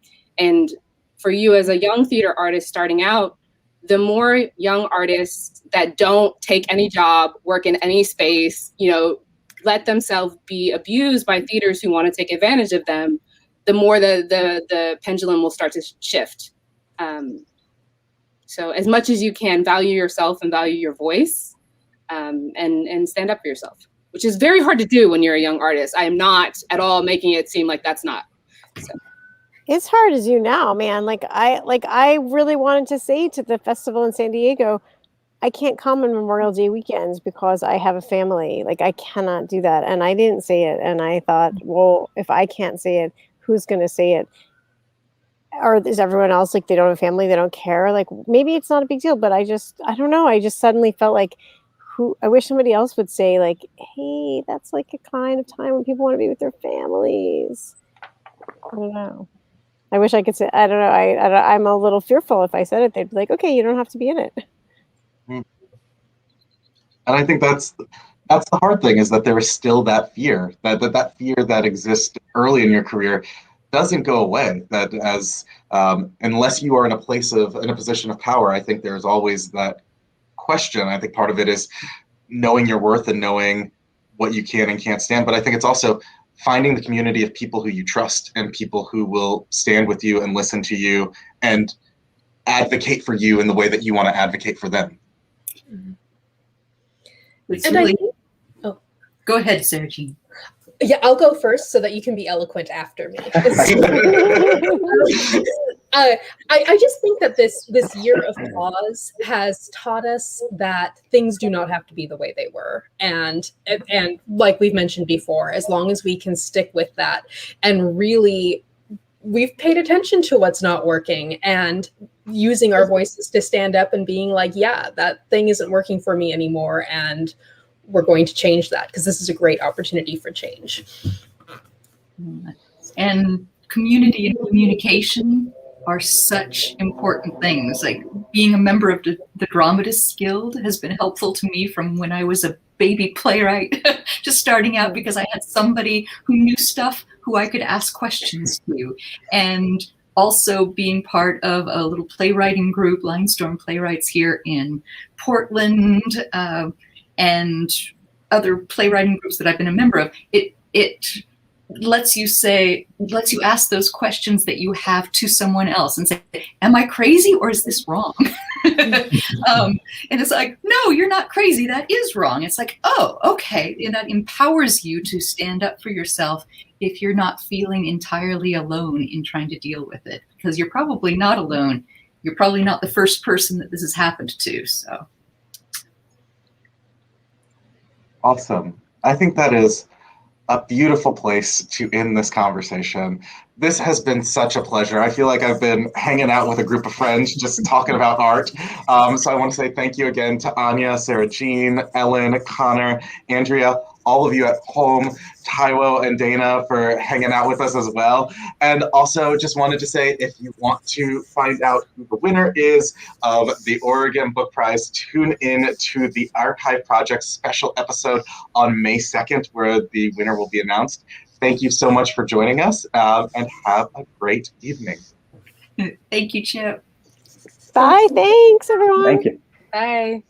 for you as a young theater artist starting out, the more young artists that don't take any job, work in any space, you know, let themselves be abused by theaters who want to take advantage of them, the more the pendulum will start to shift. So as much as you can, value yourself and value your voice, and stand up for yourself, which is very hard to do when you're a young artist. I am not at all making it seem like that's not. So. It's hard as you now, man. I really wanted to say to the festival in San Diego, I can't come on Memorial Day weekends because I have a family. Like, I cannot do that. And I didn't say it. And I thought, well, if I can't say it, who's going to say it? Or is everyone else like, they don't have a family, they don't care? Like, maybe it's not a big deal, but I don't know. I just suddenly felt like, I wish somebody else would say like, hey, that's like a kind of time when people want to be with their families. I don't know. I wish I could say, I don't know. I'm a little fearful if I said it, they'd be like, okay, you don't have to be in it. And I think that's that's the hard thing, is that there is still that fear, that fear that exists early in your career doesn't go away. That as unless you are in a position of power, I think there's always that question. I think part of it is knowing your worth and knowing what you can and can't stand. But I think it's also finding the community of people who you trust and people who will stand with you and listen to you and advocate for you in the way that you want to advocate for them. It's And really. oh, Go ahead, Sarah Jean. yeah, I'll go first so that you can be eloquent after me. I just think that this year of pause has taught us that things do not have to be the way they were, and like we've mentioned before, as long as we can stick with that and really, we've paid attention to what's not working and using our voices to stand up and being like, yeah, that thing isn't working for me anymore, and we're going to change that because this is a great opportunity for change. And community and communication are such important things. Like being a member of the Dramatists Guild has been helpful to me from when I was a baby playwright, just starting out, because I had somebody who knew stuff who I could ask questions to. And also being part of a little playwriting group, Linestorm Playwrights here in Portland, and other playwriting groups that I've been a member of, it lets you ask those questions that you have to someone else and say, am I crazy or is this wrong? And it's like, no, you're not crazy. That is wrong. It's like, oh, okay. And that empowers you to stand up for yourself if you're not feeling entirely alone in trying to deal with it, because you're probably not alone. You're probably not the first person that this has happened to. So. Awesome. I think that is a beautiful place to end this conversation. This has been such a pleasure. I feel like I've been hanging out with a group of friends just talking about art. So I want to say thank you again to Anya, Sarah Jean, Ellen, Connor, Andrea, all of you at home, Taiwo and Dana for hanging out with us as well. And also just wanted to say, if you want to find out who the winner is of the Oregon Book Prize, tune in to the Archive Project special episode on May 2nd, where the winner will be announced. Thank you so much for joining us, and have a great evening. Thank you, Chip. Bye. Thanks, everyone. Thank you. Bye.